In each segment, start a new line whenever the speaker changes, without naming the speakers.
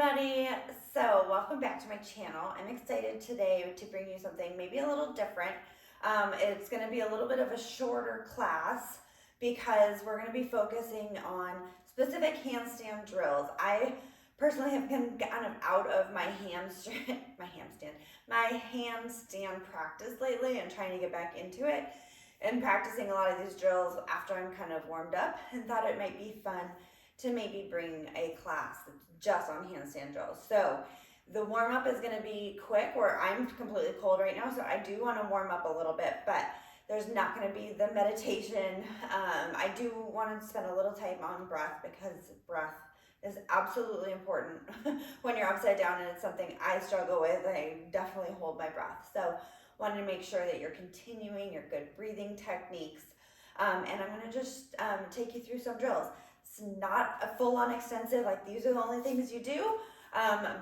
everybody. So welcome back to my channel. I'm excited today to bring you something maybe a little different. It's going to be a little bit of a shorter class because we're going to be focusing on specific handstand drills. I personally have been kind of out of my handstand practice lately and trying to get back into it and practicing a lot of these drills after I'm kind of warmed up, and thought it might be fun to maybe bring a class that's just on handstand drills. So the warm up is going to be quick, where I'm completely cold right now, so I do want to warm up a little bit, but there's not going to be the meditation. I do want to spend a little time on breath, because breath is absolutely important when you're upside down, and it's something I struggle with. I definitely hold my breath. So wanted to make sure that you're continuing your good breathing techniques. And I'm going to just take you through some drills. It's not a full-on extensive, like these are the only things you do,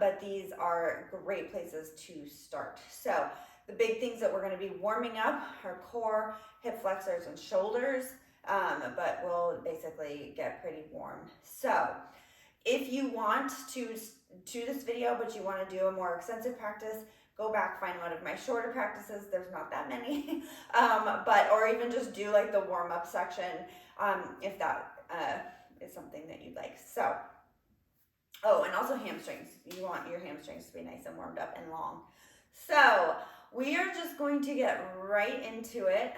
but these are great places to start. So the big things that we're going to be warming up are core, hip flexors, and shoulders, but we'll basically get pretty warm. So if you want to do this video, but you want to do a more extensive practice, go back, find one of my shorter practices. There's not that many, or even just do like the warm-up section if that is something that you'd like. So, oh, and also hamstrings. You want your hamstrings to be nice and warmed up and long. So we are just going to get right into it.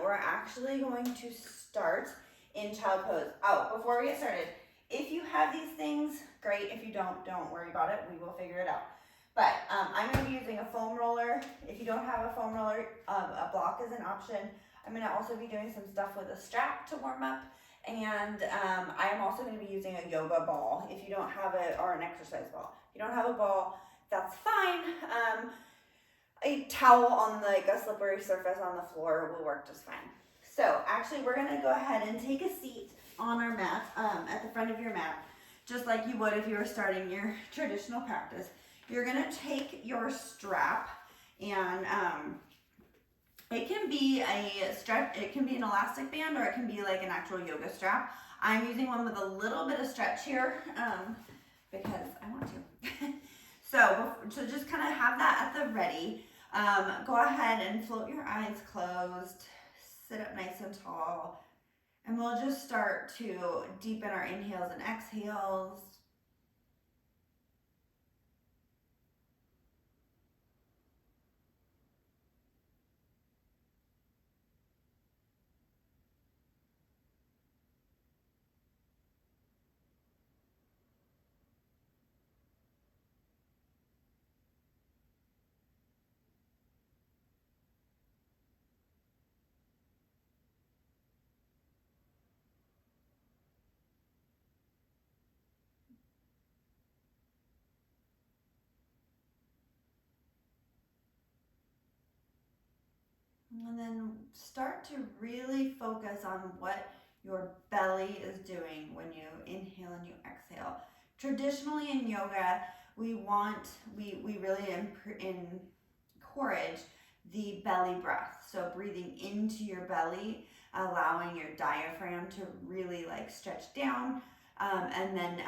We're actually going to start in child pose. Oh, before we get started, if you have these things, great. If you don't worry about it. We will figure it out. But I'm going to be using a foam roller. If you don't have a foam roller, a block is an option. I'm going to also be doing some stuff with a strap to warm up. And I am also going to be using a yoga ball if you don't have or an exercise ball. If you don't have a ball, that's fine. A towel on like a slippery surface on the floor will work just fine. So actually we're going to go ahead and take a seat on our mat, at the front of your mat, just like you would if you were starting your traditional practice. You're going to take your strap, and it can be a strap, it can be an elastic band, or it can be like an actual yoga strap. I'm using one with a little bit of stretch here because I want to. So just kind of have that at the ready. Go ahead and float your eyes closed, sit up nice and tall, and we'll just start to deepen our inhales and exhales. And then start to really focus on what your belly is doing when you inhale and you exhale. Traditionally in yoga, we really encourage the belly breath. So breathing into your belly, allowing your diaphragm to really like stretch down. And then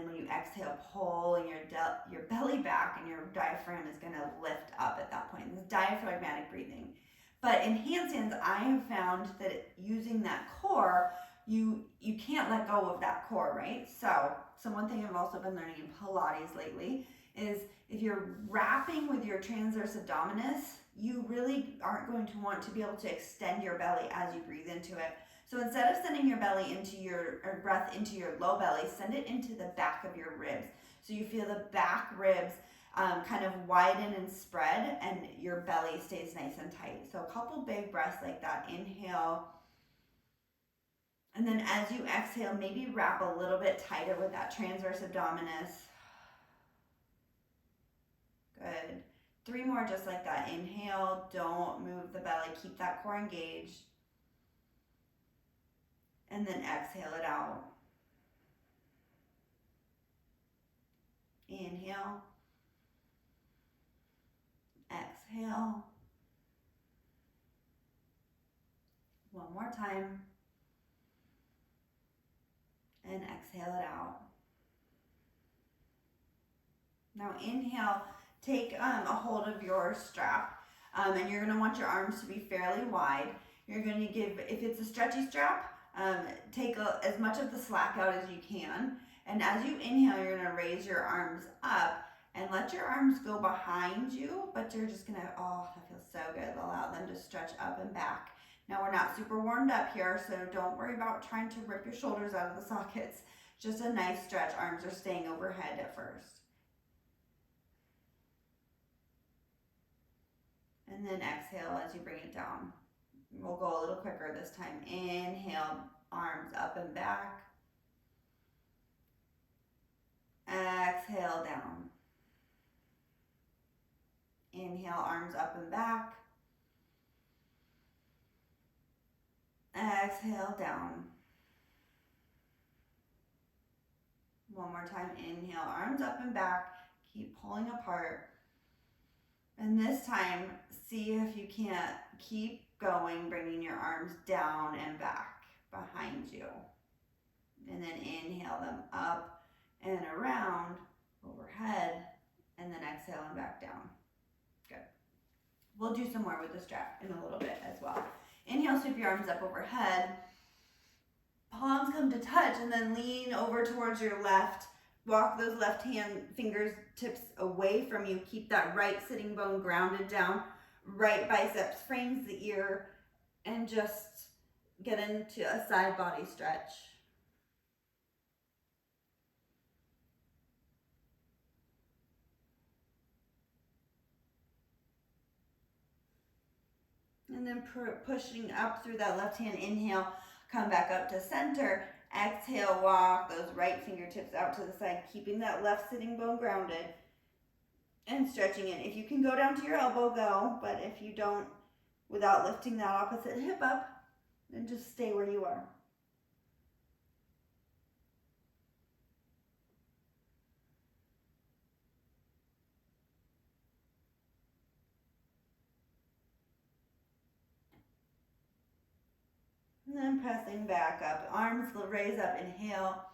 when you exhale, pulling your belly back, and your diaphragm is going to lift up at that point. This is diaphragmatic breathing. But in handstands, I have found that using that core, you can't let go of that core, right? So one thing I've also been learning in Pilates lately is if you're wrapping with your transverse abdominis, you really aren't going to want to be able to extend your belly as you breathe into it. So instead of sending your belly or breath into your low belly, send it into the back of your ribs. So you feel the back ribs kind of widen and spread, and your belly stays nice and tight. So a couple big breaths like that. Inhale. And then as you exhale, maybe wrap a little bit tighter with that transverse abdominis. Good. 3 more just like that. Inhale, don't move the belly, keep that core engaged. And then exhale it out. Inhale. Exhale. One more time. And exhale it out. Now inhale, take a hold of your strap, and you're gonna want your arms to be fairly wide. You're gonna give, if it's a stretchy strap, take as much of the slack out as you can. And as you inhale, you're gonna raise your arms up and let your arms go behind you, but you're just gonna, oh, that feels so good. Allow them to stretch up and back. Now we're not super warmed up here, so don't worry about trying to rip your shoulders out of the sockets. Just a nice stretch. Arms are staying overhead at first. And then exhale as you bring it down. We'll go a little quicker this time. Inhale, arms up and back. Exhale, down. Inhale, arms up and back. Exhale, down. One more time. Inhale, arms up and back. Keep pulling apart. And this time, see if you can't keep going, bringing your arms down and back behind you. And then inhale them up and around, overhead, and then exhale and back down. Good. We'll do some more with the strap in a little bit as well. Inhale, sweep your arms up overhead. Palms come to touch, and then lean over towards your left. Walk those left hand fingertips away from you. Keep that right sitting bone grounded down. Right biceps frames the ear, and just get into a side body stretch. And then pushing up through that left hand, inhale, come back up to center. Exhale, walk those right fingertips out to the side, keeping that left sitting bone grounded and stretching it. If you can go down to your elbow, go, but if you don't, without lifting that opposite hip up, then just stay where you are. And then pressing back up, arms raise up, inhale,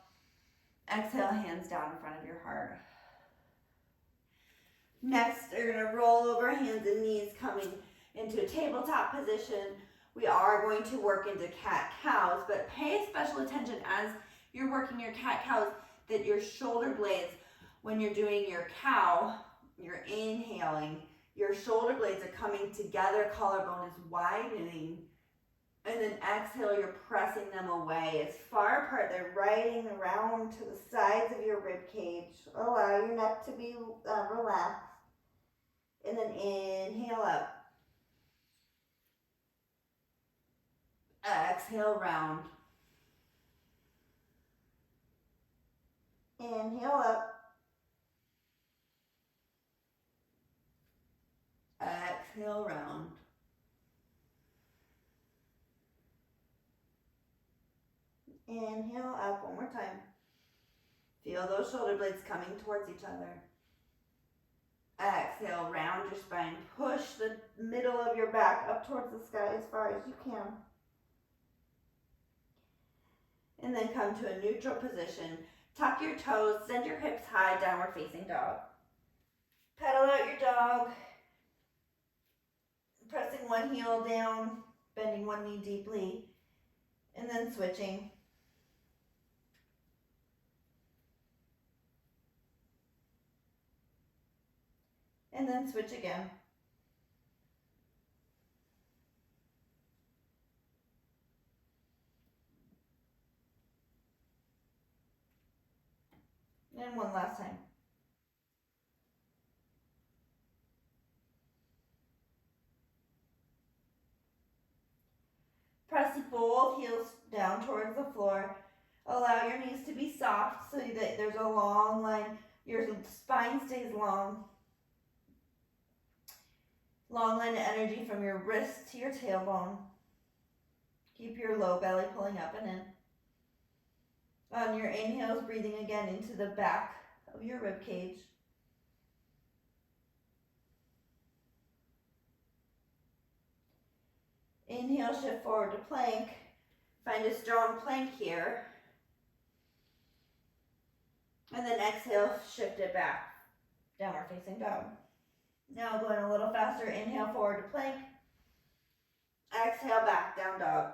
exhale, hands down in front of your heart. Next, you're gonna roll over, hands and knees coming into a tabletop position. We are going to work into cat-cows, but pay special attention as you're working your cat-cows that your shoulder blades, when you're doing your cow, you're inhaling, your shoulder blades are coming together, collarbone is widening, and then exhale, you're pressing them away as far apart. They're riding around to the sides of your rib cage. Allow your neck to be relaxed. And then inhale up. Exhale, round. Inhale up. Exhale, round. Inhale up one more time. Feel those shoulder blades coming towards each other. Exhale, round your spine. Push the middle of your back up towards the sky as far as you can. And then come to a neutral position. Tuck your toes, send your hips high, downward facing dog. Pedal out your dog. Pressing one heel down, bending one knee deeply, and then switching. And then switch again. And one last time. Press both heels down towards the floor. Allow your knees to be soft so that there's a long line. Your spine stays long. Long line of energy from your wrist to your tailbone. Keep your low belly pulling up and in. On your inhales, breathing again into the back of your rib cage. Inhale, shift forward to plank. Find a strong plank here. And then exhale, shift it back downward facing dog. Now going a little faster, inhale forward to plank. Exhale back, down dog.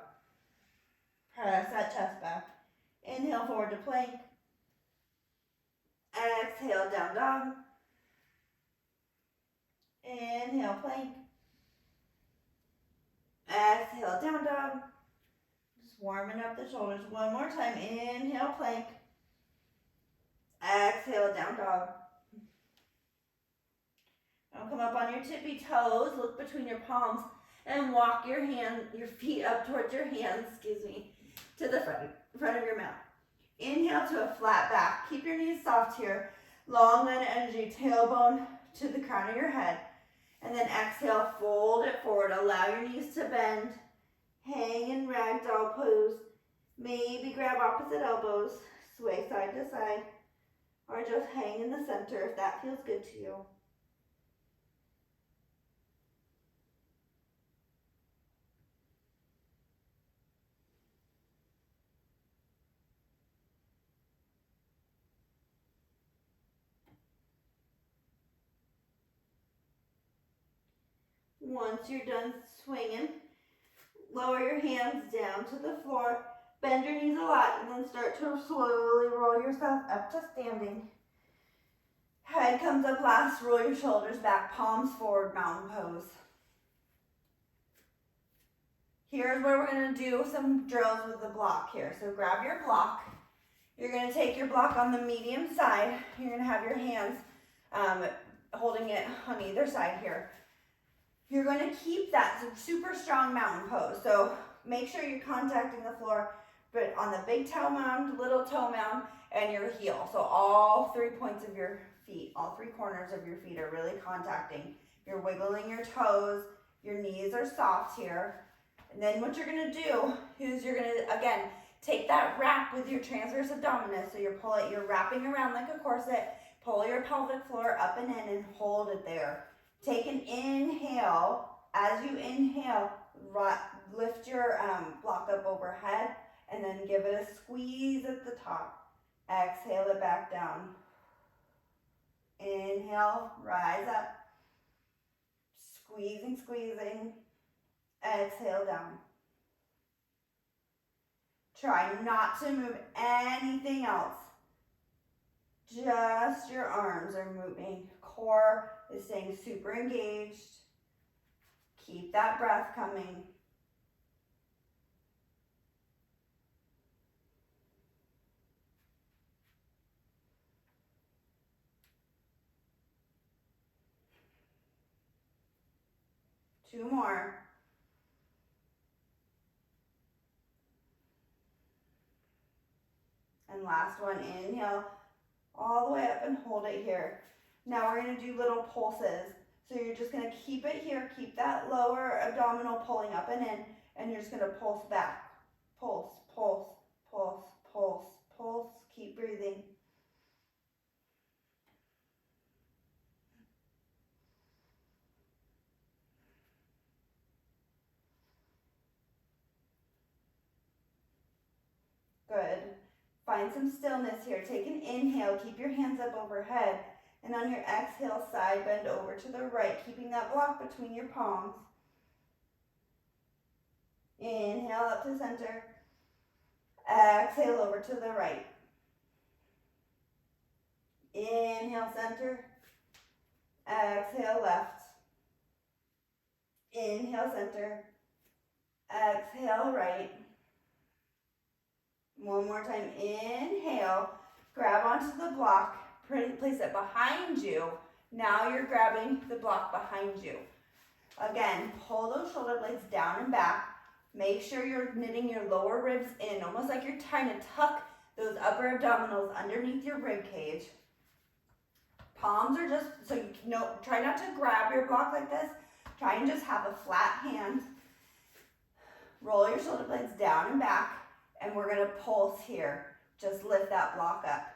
Press that chest back. Inhale forward to plank. Exhale, down dog. Inhale, plank. Exhale, down dog. Just warming up the shoulders. One more time. Inhale, plank. Exhale, down dog. Now come up on your tippy toes. Look between your palms and walk your feet up towards your hands, to the front of your mat. Inhale to a flat back. Keep your knees soft here. Long line energy, tailbone to the crown of your head. And then exhale, fold it forward. Allow your knees to bend. Hang in ragdoll pose. Maybe grab opposite elbows. Sway side to side. Or just hang in the center if that feels good to you. Once you're done swinging, lower your hands down to the floor, bend your knees a lot, and then start to slowly roll yourself up to standing. Head comes up last, roll your shoulders back, palms forward, mountain pose. Here's where we're going to do some drills with the block here. So grab your block. You're going to take your block on the medium side. You're going to have your hands holding it on either side here. You're going to keep that super strong mountain pose. So make sure you're contacting the floor, but on the big toe mound, little toe mound, and your heel. So all 3 points of your feet, all 3 corners of your feet are really contacting. You're wiggling your toes. Your knees are soft here. And then what you're going to do is you're going to, again, take that wrap with your transverse abdominis. So you're wrapping around like a corset. Pull your pelvic floor up and in and hold it there. Take an inhale. As you inhale, lift your block up overhead and then give it a squeeze at the top. Exhale it back down. Inhale, rise up. Squeezing, squeezing. Exhale down. Try not to move anything else. Just your arms are moving. Core is staying super engaged. Keep that breath coming. Two more. And last one, inhale all the way up and hold it here. Now we're going to do little pulses. So you're just going to keep it here, keep that lower abdominal pulling up and in, and you're just going to pulse back. Pulse, pulse, pulse, pulse, pulse. Keep breathing. Good. Find some stillness here. Take an inhale. Keep your hands up overhead. And on your exhale, side bend over to the right, keeping that block between your palms. Inhale up to center. Exhale over to the right. Inhale center. Exhale left. Inhale center. Exhale right. One more time. Inhale. Grab onto the block. Place it behind you. Now you're grabbing the block behind you. Again, pull those shoulder blades down and back. Make sure you're knitting your lower ribs in, almost like you're trying to tuck those upper abdominals underneath your rib cage. Palms are just, so you know, try not to grab your block like this. Try and just have a flat hand. Roll your shoulder blades down and back, and we're going to pulse here. Just lift that block up.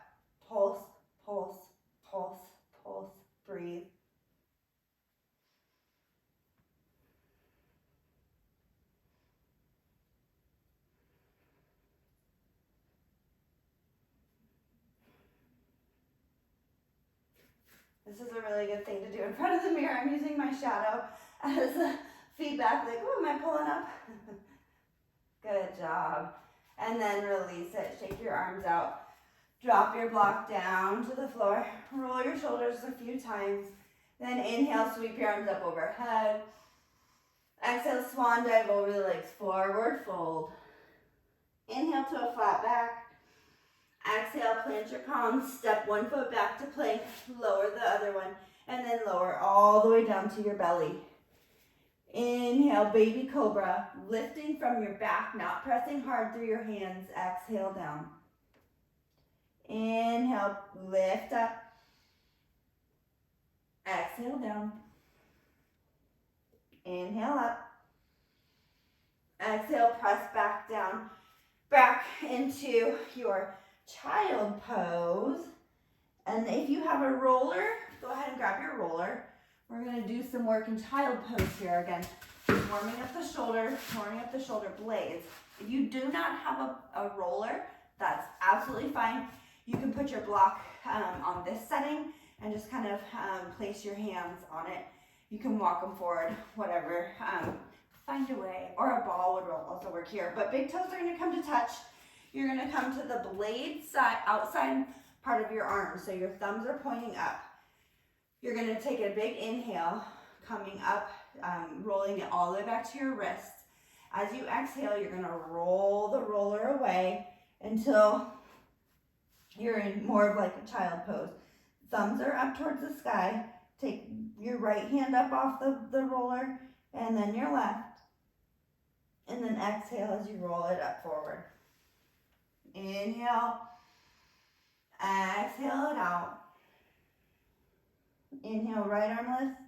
Pulse. Pulse, pulse, pulse, breathe. This is a really good thing to do in front of the mirror. I'm using my shadow as a feedback, like, oh, am I pulling up? Good job. And then release it. Shake your arms out. Drop your block down to the floor. Roll your shoulders a few times. Then inhale, sweep your arms up overhead. Exhale, swan dive over the legs, forward fold. Inhale to a flat back. Exhale, plant your palms, step one foot back to plank, lower the other one, and then lower all the way down to your belly. Inhale, baby cobra, lifting from your back, not pressing hard through your hands. Exhale down. Inhale, lift up. Exhale down. Inhale up. Exhale, press back down. Back into your child pose. And if you have a roller, go ahead and grab your roller. We're going to do some work in child pose here again. Warming up the shoulders, warming up the shoulder blades. If you do not have a roller, that's absolutely fine. You can put your block on this setting and just kind of place your hands on it. You can walk them forward, whatever. Find a way. Or a ball would also work here. But big toes are going to come to touch. You're going to come to the blade side, outside part of your arm. So your thumbs are pointing up. You're going to take a big inhale, coming up, rolling it all the way back to your wrists. As you exhale, you're going to roll the roller away until you're in more of like a child pose. Thumbs are up towards the sky. Take your right hand up off the roller and then your left. And then exhale as you roll it up forward. Inhale. Exhale it out. Inhale, right arm lifts.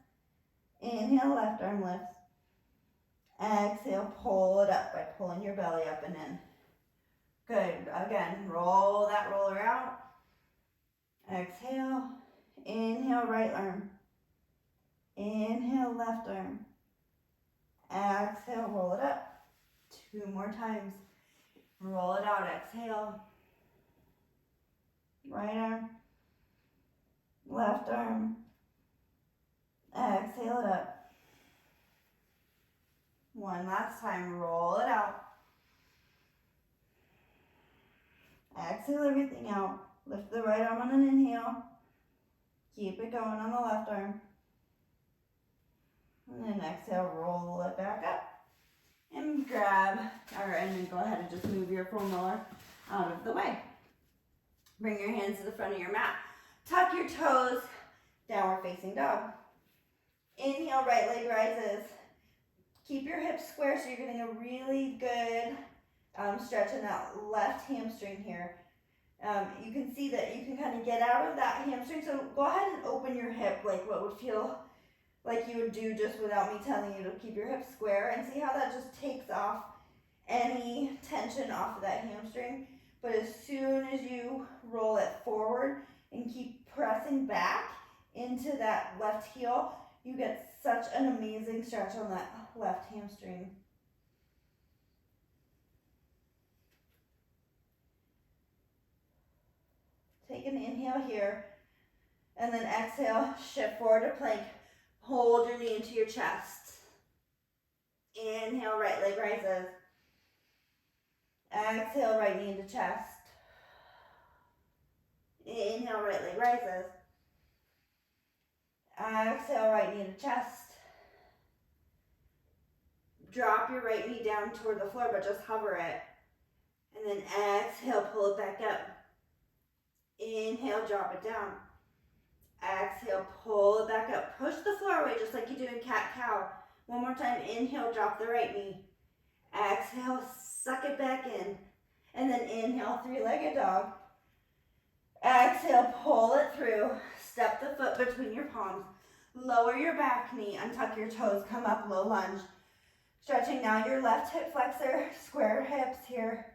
Inhale, left arm lifts. Exhale, pull it up by pulling your belly up and in. Good. Again, roll that roller out. Exhale. Inhale, right arm. Inhale, left arm. Exhale, roll it up. 2 more times. Roll it out. Exhale. Right arm. Left arm. Exhale it up. 1 last time. Roll it out. Exhale everything out. Lift the right arm on an inhale. Keep it going on the left arm. And then exhale, roll it back up. And grab, and then go ahead and just move your foam roller out of the way. Bring your hands to the front of your mat. Tuck your toes, downward facing dog. Inhale, right leg rises. Keep your hips square so you're getting a really good stretch in that left hamstring here. You can see that you can kind of get out of that hamstring. So go ahead and open your hip like what would feel like you would do just without me telling you to keep your hips square, and see how that just takes off any tension off of that hamstring. But as soon as you roll it forward and keep pressing back into that left heel, you get such an amazing stretch on that left hamstring. Take an inhale here, and then exhale, shift forward to plank. Hold your knee into your chest. Inhale, right leg rises. Exhale, right knee into chest. Inhale, right leg rises. Exhale, right knee into chest. Drop your right knee down toward the floor, but just hover it. And then exhale, pull it back up. Inhale, drop it down. Exhale, pull it back up. Push the floor away just like you do in cat-cow. One more time. Inhale, drop the right knee. Exhale, suck it back in. And then inhale, 3-legged dog. Exhale, pull it through. Step the foot between your palms. Lower your back knee. Untuck your toes. Come up, low lunge. Stretching now your left hip flexor. Square hips here.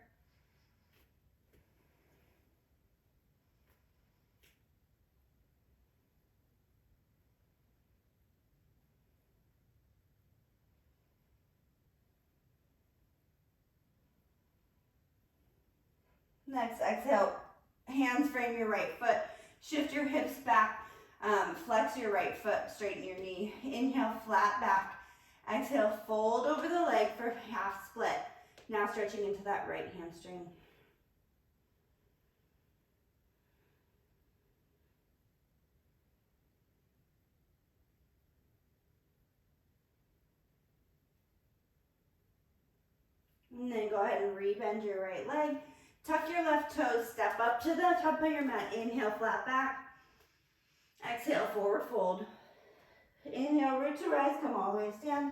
Next, exhale, hands frame your right foot. Shift your hips back. Flex your right foot, straighten your knee. Inhale, flat back. Exhale, fold over the leg for half split. Now stretching into that right hamstring. And then go ahead and rebend your right leg. Tuck your left toes, step up to the top of your mat. Inhale, flat back. Exhale, forward fold. Inhale, root to rise, come all the way to stand.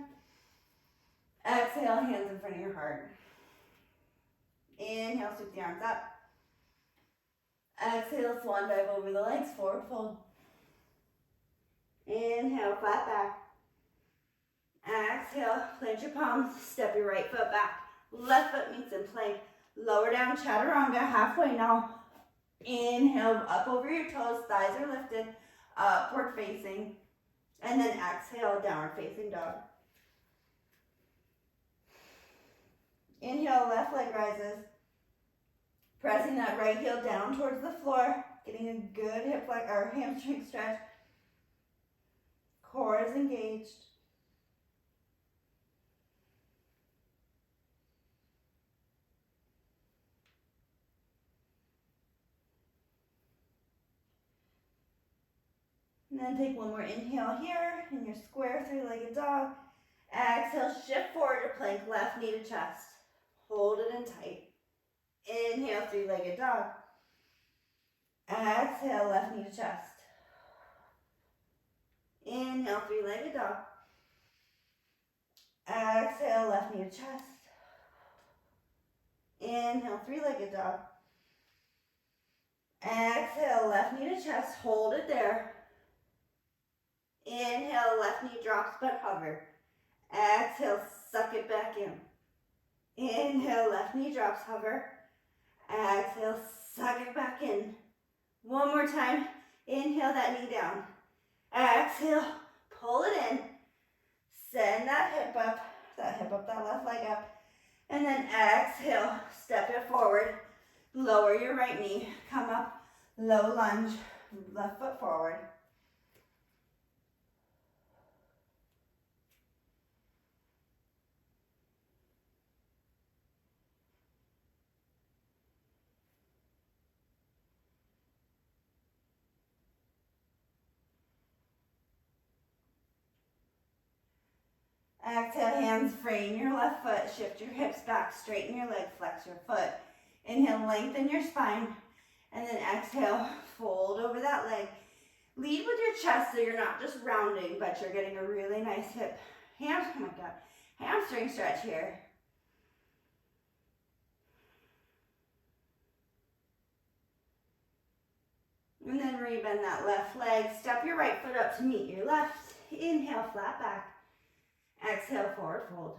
Exhale, hands in front of your heart. Inhale, sweep the arms up. Exhale, swan dive over the legs, forward fold. Inhale, flat back. Exhale, plant your palms, step your right foot back. Left foot meets in plank. Lower down, chaturanga, halfway now. Inhale, up over your toes, thighs are lifted, upward facing. And then exhale, downward facing dog. Inhale, left leg rises. Pressing that right heel down towards the floor, getting a good hip flex or hamstring stretch. Core is engaged. And then take one more inhale here in your square three-legged dog. Exhale, shift forward to plank, left knee to chest. Hold it in tight. Inhale, three-legged dog. Exhale, left knee to chest. Inhale, three-legged dog. Exhale, left knee to chest. Inhale, three-legged dog. Exhale, left knee to chest. Hold it there. Inhale, left knee drops but hover. Exhale, suck it back in. Inhale, left knee drops, hover. Exhale, suck it back in. One more time. Inhale that knee down. Exhale, pull it in. Send that hip up, that left leg up. And then exhale, step it forward. Lower your right knee. Come up, low lunge, left foot forward. Exhale, hands frame your left foot, shift your hips back, straighten your leg, flex your foot. Inhale, lengthen your spine, and then exhale, fold over that leg. Lead with your chest so you're not just rounding, but you're getting a really nice hip, hamstring stretch here. And then rebend that left leg, step your right foot up to meet your left. Inhale, flat back. Exhale, forward fold.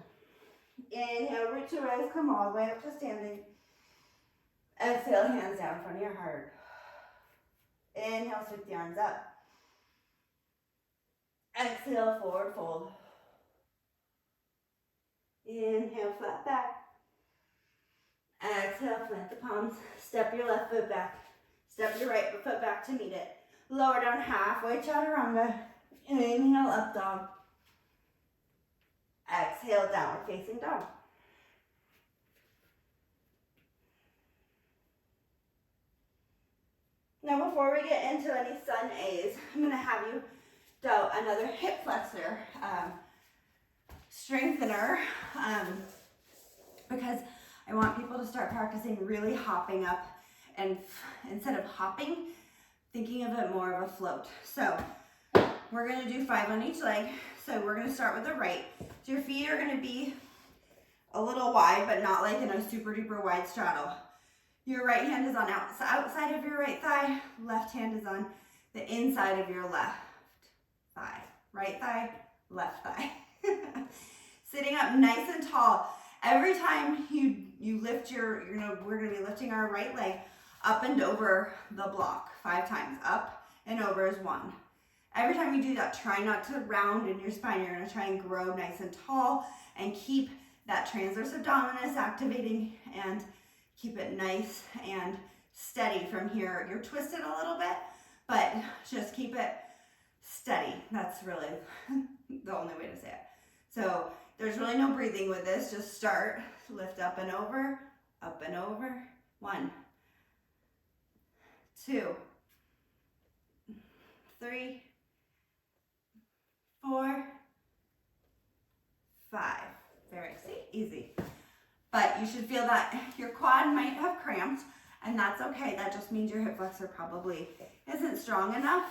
Inhale, root to rise, come all the way up to standing. Exhale, hands down in front of your heart. Inhale, sweep the arms up. Exhale, forward fold. Inhale, flat back. Exhale, plant the palms. Step your left foot back. Step your right foot back to meet it. Lower down halfway, chaturanga. Inhale, up dog. Exhale, downward facing dog. Now before we get into any sun A's, I'm going to have you do another hip flexor strengthener because I want people to start practicing really hopping up and instead of hopping, thinking of it more of a float. So we're going to do 5 on each leg. So we're going to start with the right. So your feet are going to be a little wide, but not like in a super duper wide straddle. Your right hand is on outside of your right thigh. Left hand is on the inside of your left thigh. Right thigh, left thigh. Sitting up nice and tall. Every time you lift we're going to be lifting our right leg up and over the block 5 times. Up and over is 1. Every time you do that, try not to round in your spine. You're going to try and grow nice and tall and keep that transverse abdominis activating and keep it nice and steady from here. You're twisted a little bit, but just keep it steady. That's really the only way to say it. So there's really no breathing with this. Just start, lift up and over, 1, 2, 3, 4, 5. Very easy. But you should feel that your quad might have cramped, and that's okay. That just means your hip flexor probably isn't strong enough.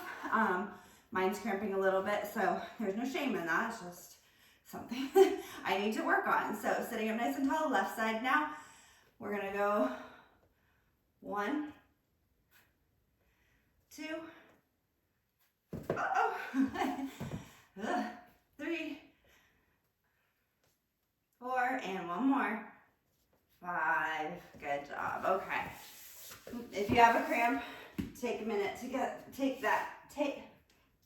Mine's cramping a little bit, so there's no shame in that. It's just something I need to work on. So sitting up nice and tall, left side now. We're gonna go 1, 2, 3, 4, and one more. 5. Good job. Okay. If you have a cramp, take a minute to take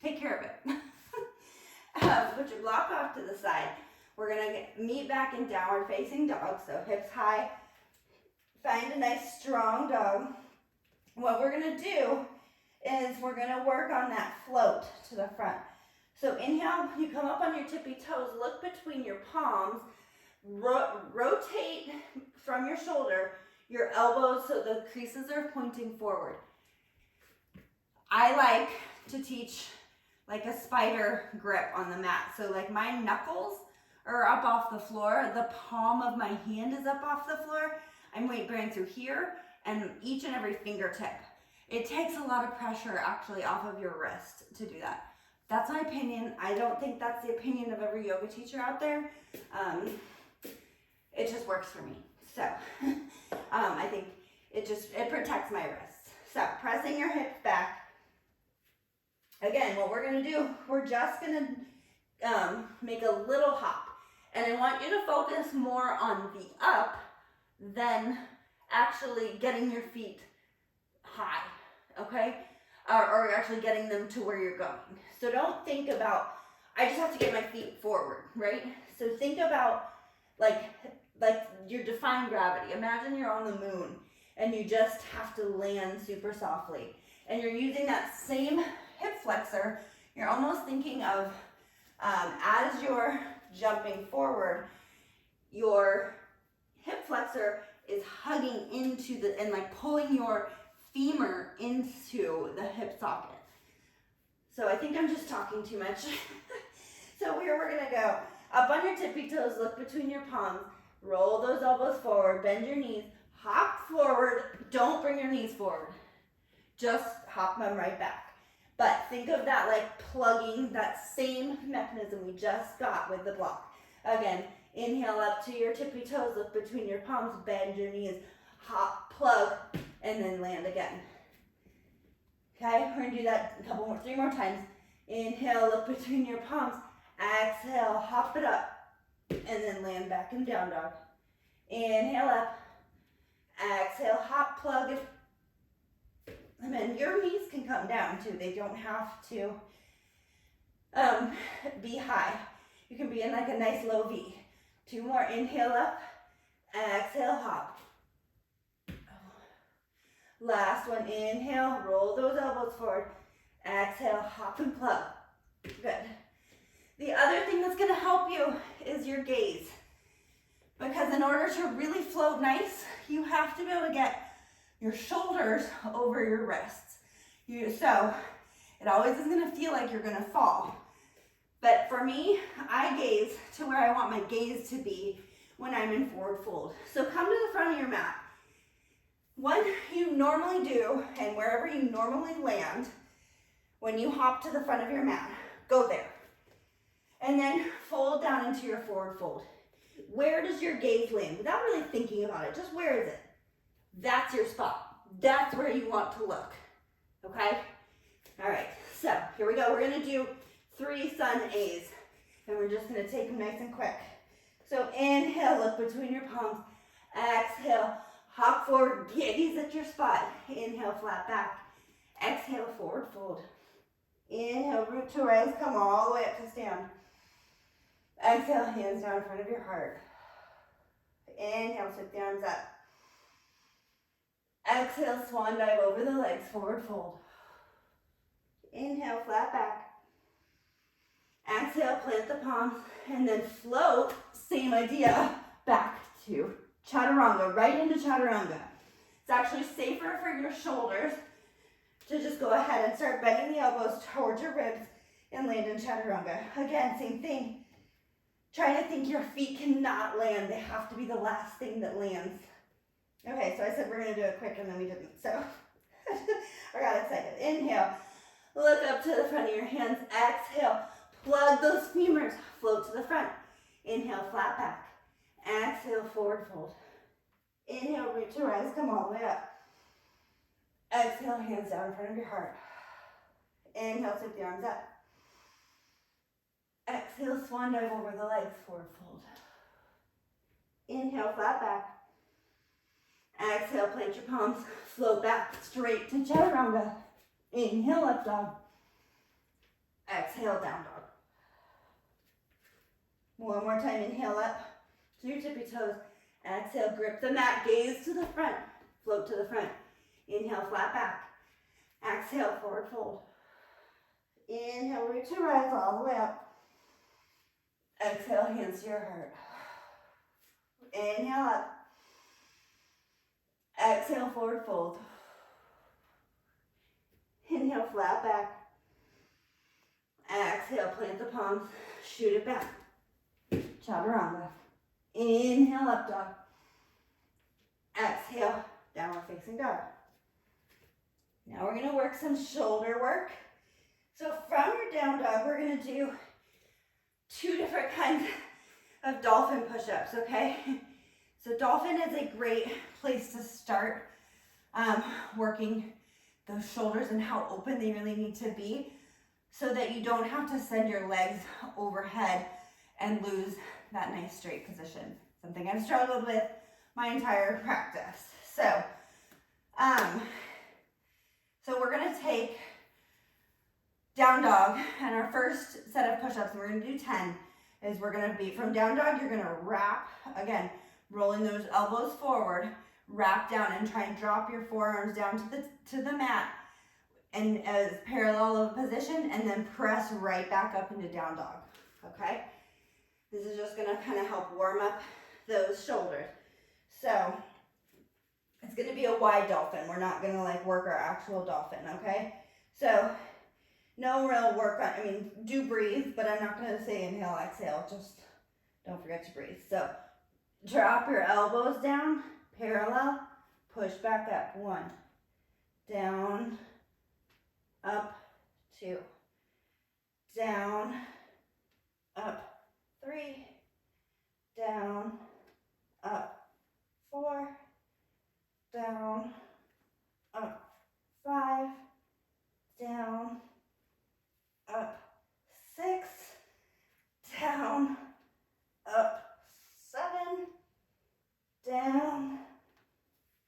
care of it. Put your block off to the side. We're gonna meet back in downward facing dog. So hips high. Find a nice strong dog. What we're gonna do is we're gonna work on that float to the front. So inhale, you come up on your tippy toes, look between your palms, rotate from your shoulder, your elbows so the creases are pointing forward. I like to teach like a spider grip on the mat. So like my knuckles are up off the floor, the palm of my hand is up off the floor. I'm weight bearing through here and each and every fingertip. It takes a lot of pressure actually off of your wrist to do that. That's my opinion. I don't think that's the opinion of every yoga teacher out there. It just works for me. So I think it protects my wrists. So pressing your hips back. Again, what we're gonna do, we're just gonna make a little hop. And I want you to focus more on the up than actually getting your feet high, okay? Or actually getting them to where you're going. So don't think about, I just have to get my feet forward, right? So think about like your defying gravity. Imagine you're on the moon and you just have to land super softly. And you're using that same hip flexor. You're almost thinking of, as you're jumping forward, your hip flexor is hugging into and like pulling your femur into the hip socket. So I think I'm just talking too much. So here we're gonna go up on your tippy toes, look between your palms, roll those elbows forward, bend your knees, hop forward. Don't bring your knees forward. Just hop them right back. But think of that like plugging, that same mechanism we just got with the block. Again, inhale up to your tippy toes, look between your palms, bend your knees, hop, plug, and then land again. Okay, we're gonna do that a couple more, 3 more times. Inhale, look between your palms. Exhale, hop it up, and then land back in down dog. Inhale up. Exhale, hop, plug it. And then your knees can come down too. They don't have to be high. You can be in like a nice low V. 2 more, inhale up. Exhale, hop. Last one, inhale, roll those elbows forward. Exhale, hop and plug. Good. The other thing that's gonna help you is your gaze. Because in order to really float nice, you have to be able to get your shoulders over your wrists. So it always is gonna feel like you're gonna fall. But for me, I gaze to where I want my gaze to be when I'm in forward fold. So come to the front of your mat. What you normally do, and wherever you normally land, when you hop to the front of your mat, go there. And then fold down into your forward fold. Where does your gaze land? Without really thinking about it, just where is it? That's your spot. That's where you want to look, okay? All right, so here we go. We're gonna do 3 sun A's, and we're just gonna take them nice and quick. So inhale, look between your palms. Exhale, hop forward, gaze at your spot. Inhale, flat back. Exhale, forward fold. Inhale, root to rise, come all the way up to stand. Exhale, hands down in front of your heart. Inhale, sweep the arms up. Exhale, swan dive over the legs, forward fold. Inhale, flat back. plant the palms, and then float, same idea, back to chaturanga, right into chaturanga. It's actually safer for your shoulders to just go ahead and start bending the elbows towards your ribs and land in chaturanga. Again, same thing. Try to think your feet cannot land. They have to be the last thing that lands. Okay, so I said we're going to do it quick and then we didn't. So I got excited. Inhale. Look up to the front of your hands. Exhale. Plug those femurs. Float to the front. Inhale, flat back. Exhale, forward fold. Inhale, reach to rise. Come all the way up. Exhale, hands down in front of your heart. Inhale, sweep the arms up. Exhale, swan dive over the legs, forward fold. Inhale, flat back. Exhale, plant your palms, float back straight to chaturanga. Inhale, up dog. Exhale, down dog. One more time, inhale up to your tippy toes. Exhale, grip the mat, gaze to the front, float to the front. Inhale, flat back. Exhale, forward fold. Inhale, reach to rise all the way up. Exhale, hands to your heart. Inhale up. Exhale, forward fold. Inhale, flat back. Exhale, plant the palms, shoot it back. Chaturanga. Inhale, up dog. Exhale, downward facing dog. Now we're going to work some shoulder work. So from your down dog, we're going to do 2 different kinds of dolphin push-ups, okay? So dolphin is a great place to start working those shoulders and how open they really need to be so that you don't have to send your legs overhead and lose that nice straight position. Something I've struggled with my entire practice. So we're gonna take down dog, and our first set of push-ups, and we're gonna do 10, is we're gonna be from down dog, you're gonna wrap, again, rolling those elbows forward, wrap down and try and drop your forearms down to the mat and as parallel of position, and then press right back up into down dog, okay? This is just gonna kind of help warm up those shoulders. So it's gonna be a wide dolphin. We're not gonna like work our actual dolphin, okay? So no real work on, do breathe, but I'm not gonna say inhale, exhale, just don't forget to breathe. So drop your elbows down, parallel, push back up, 1, down, up, 2, down, up, 3, down, up, 4, down, up, 5, down, up, 6, down, up, 7, down,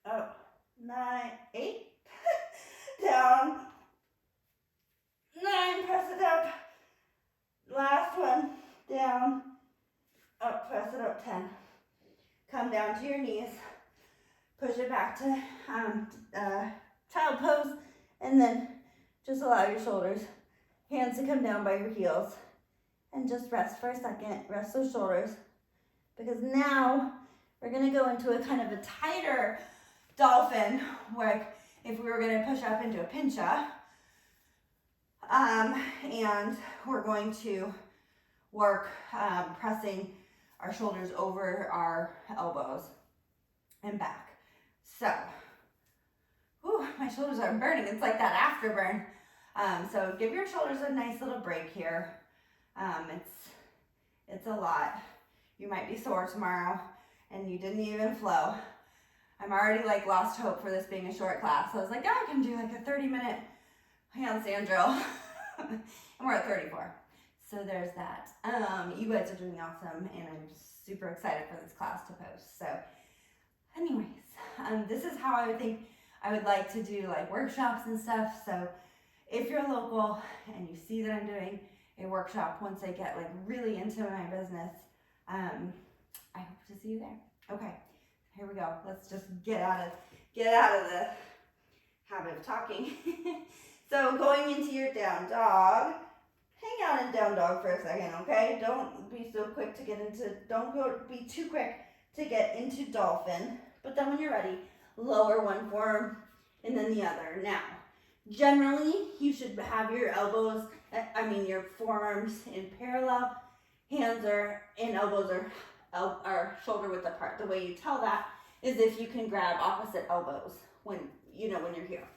up, 9, 8, down, 9, press it up, last one, down, up, press it up, 10. Come down to your knees, push it back to child pose, and then just allow your shoulders, hands to come down by your heels, and just rest for a second, rest those shoulders, because now we're gonna go into a kind of a tighter dolphin, where if we were gonna push up into a pincha, and we're going to work pressing our shoulders over our elbows and back. So, my shoulders are burning. It's like that afterburn. So give your shoulders a nice little break here. It's a lot. You might be sore tomorrow and you didn't even flow. I'm already like lost hope for this being a short class. So I was like, I can do like a 30-minute handstand drill. And we're at 34. So there's that. You guys are doing awesome, and I'm just super excited for this class to post. So anyways, this is how I would think I would like to do like workshops and stuff. So if you're local and you see that I'm doing a workshop once I get like really into my business, I hope to see you there. Okay, here we go. Let's just get out of the habit of talking. So going into your down dog, hang out in down dog for a second, okay? Don't be so quick to get into, don't be too quick to get into dolphin. But then when you're ready, lower one form and then the other. Now, generally, you should have your your forearms in parallel, hands are and elbows are shoulder width apart. The way you tell that is if you can grab opposite elbows when you're here.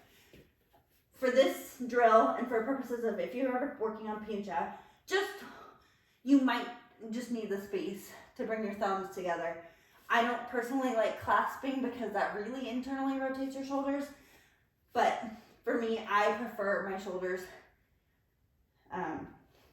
For this drill and for purposes of if you're ever working on pincha, you might just need the space to bring your thumbs together. I don't personally like clasping because that really internally rotates your shoulders, but for me, I prefer my shoulders,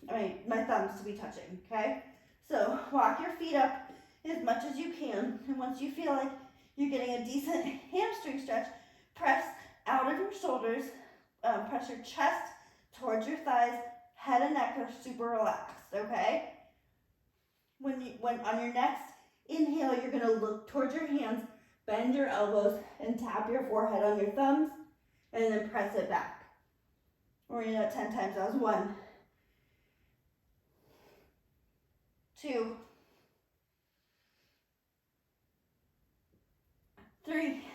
my thumbs to be touching, okay? So walk your feet up as much as you can, and once you feel like you're getting a decent hamstring stretch, press out of your shoulders, press your chest towards your thighs, head and neck are super relaxed, okay? When on your next inhale, you're gonna look towards your hands, bend your elbows, and tap your forehead on your thumbs, and then press it back. We're gonna do that 10 times. That was 1, 2, 3,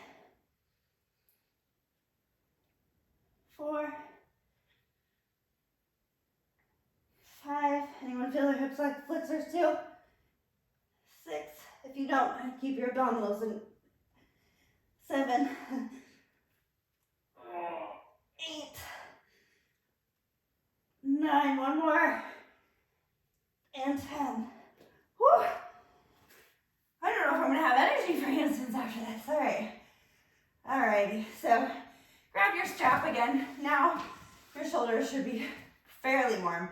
4, 5. Anyone feel their hips like flexors too? 6. If you don't, keep your abdominals in. 7, 8, 9. One more. And 10. Whew. I don't know if I'm gonna have energy for handstands after this. All right. Alrighty. So grab your strap again. Now your shoulders should be fairly warm.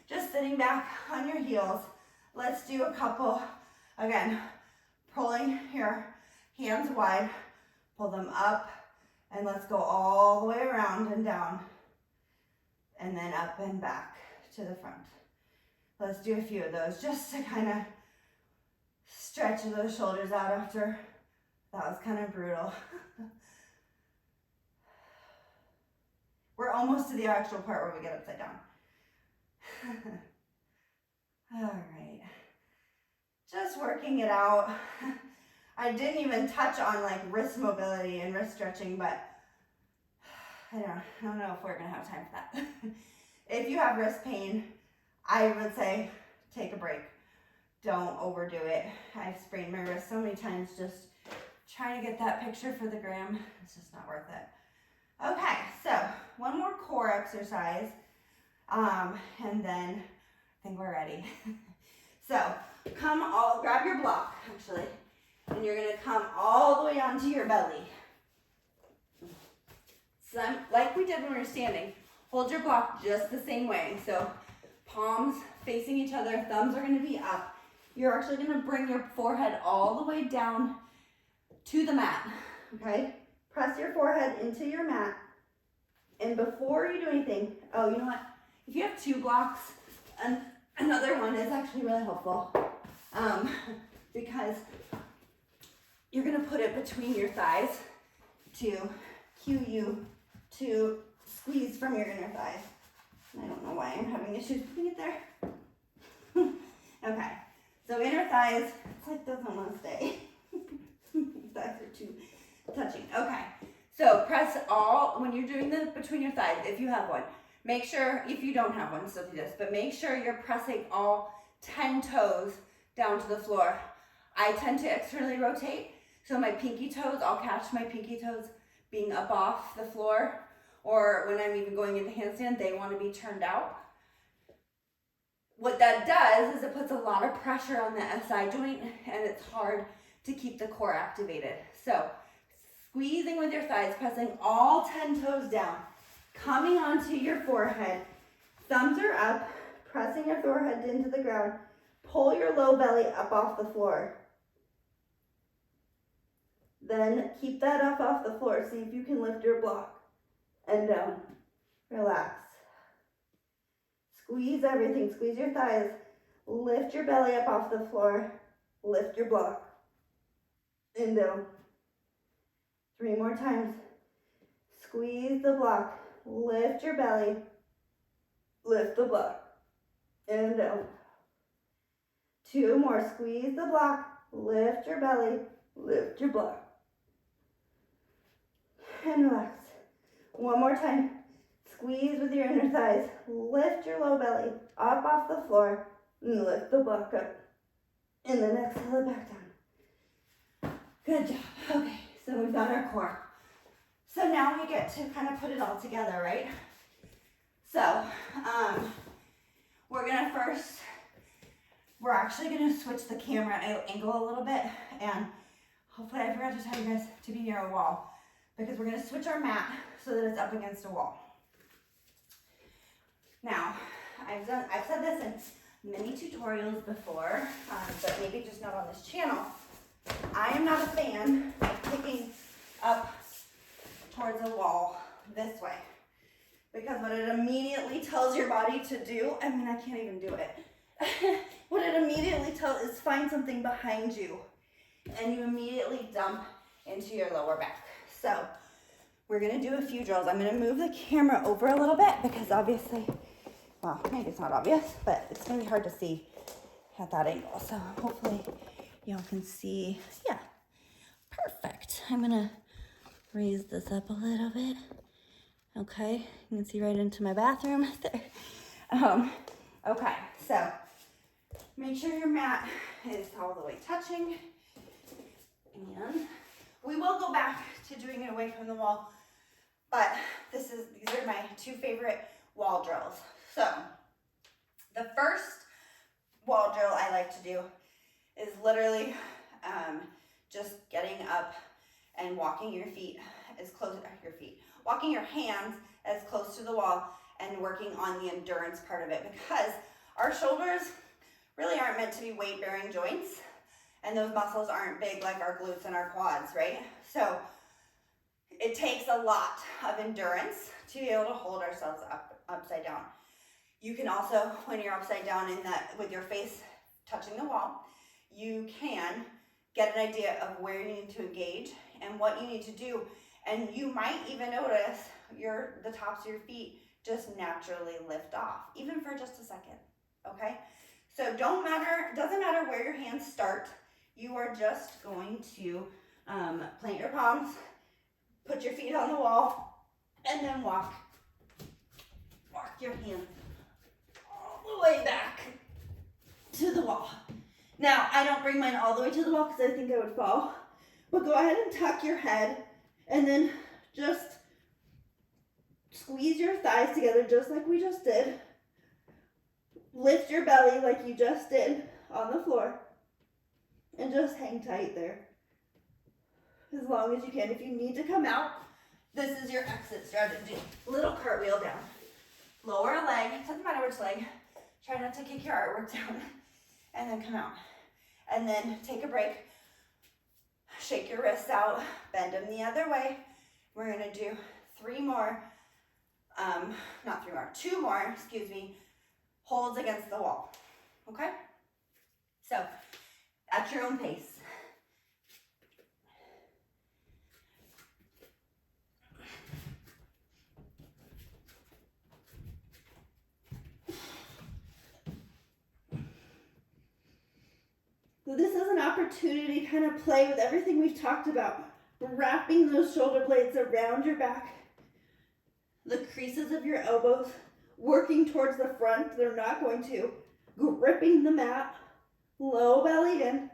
Just sitting back on your heels. Let's do a couple. Again, pulling your hands wide. Pull them up, and let's go all the way around and down, and then up and back to the front. Let's do a few of those just to kind of stretch those shoulders out after that was kind of brutal. We're almost to the actual part where we get upside down. All right, just working it out. I didn't even touch on like wrist mobility and wrist stretching, but I don't know if we're gonna have time for that. If you have wrist pain, I would say take a break. Don't overdo it. I've sprained my wrist so many times just trying to get that picture for the gram. It's just not worth it. Okay, so one more core exercise, and then I think we're ready. So grab your block actually. And you're gonna come all the way onto your belly. So like we did when we were standing, hold your block just the same way. So palms facing each other, thumbs are gonna be up. You're actually gonna bring your forehead all the way down to the mat, okay? Press your forehead into your mat. And before you do anything, oh, you know what? If you have 2 blocks, another one is actually really helpful, because you're gonna put it between your thighs to cue you to squeeze from your inner thighs. I don't know why I'm having issues putting it there. Okay, so inner thighs, it's like doesn't want to stay. Thighs are too touching. Okay, so press when you're doing the between your thighs, if you have one, make sure, if you don't have one, still do this, but make sure you're pressing all 10 toes down to the floor. I tend to externally rotate. So my pinky toes, I'll catch my pinky toes being up off the floor, or when I'm even going into handstand, they want to be turned out. What that does is it puts a lot of pressure on the SI joint, and it's hard to keep the core activated. So squeezing with your thighs, pressing all 10 toes down, coming onto your forehead, thumbs are up, pressing your forehead into the ground, pull your low belly up off the floor. Then keep that up off the floor. See if you can lift your block and down. Relax. Squeeze everything. Squeeze your thighs. Lift your belly up off the floor. Lift your block. And down. 3 more times. Squeeze the block. Lift your belly. Lift the block. and out. 2 more. Squeeze the block. Lift your belly. Lift your block. And relax. 1 more time. Squeeze with your inner thighs. Lift your low belly up off the floor and lift the block up. And then exhale it back down. Good job. Okay, so we've got our core. So now we get to kind of put it all together, right? So we're actually gonna switch the camera angle a little bit, and hopefully I forgot to tell you guys to be near a wall, because we're gonna switch our mat so that it's up against a wall. Now, I've said this in many tutorials before, but maybe just not on this channel. I am not a fan of picking up towards a wall this way, because what it immediately tells your body to do, I mean, I can't even do it. What it immediately tells is find something behind you, and you immediately dump into your lower back. So we're gonna do a few drills. I'm gonna move the camera over a little bit because obviously, well, maybe it's not obvious, but it's gonna be hard to see at that angle. So hopefully y'all can see. Yeah, perfect. I'm gonna raise this up a little bit. Okay, you can see right into my bathroom there. Okay, so make sure your mat is all the way touching. And we will go back to doing it away from the wall, but these are my 2 favorite wall drills. So the first wall drill I like to do is literally just getting up and walking your feet as close, walking your hands as close to the wall and working on the endurance part of it, because our shoulders really aren't meant to be weight-bearing joints, and those muscles aren't big like our glutes and our quads, right? So it takes a lot of endurance to be able to hold ourselves upside down. You can also, when you're upside down with your face touching the wall, you can get an idea of where you need to engage and what you need to do. And you might even notice the tops of your feet just naturally lift off, even for just a second, okay? So doesn't matter where your hands start. You are just going to plant your palms, put your feet on the wall, and then walk your hands all the way back to the wall. Now, I don't bring mine all the way to the wall because I think I would fall, but go ahead and tuck your head and then just squeeze your thighs together just like we just did. Lift your belly like you just did on the floor and just hang tight there as long as you can. If you need to come out, this is your exit strategy. Little cartwheel down. Lower a leg, doesn't matter which leg. Try not to kick your artwork down. And then come out. And then take a break. Shake your wrists out. Bend them the other way. We're going to do 2 more, holds against the wall. Okay? So, at your own pace. So this is an opportunity to kind of play with everything we've talked about. Wrapping those shoulder blades around your back, the creases of your elbows, working towards the front. They're not going to. Gripping the mat, low belly in.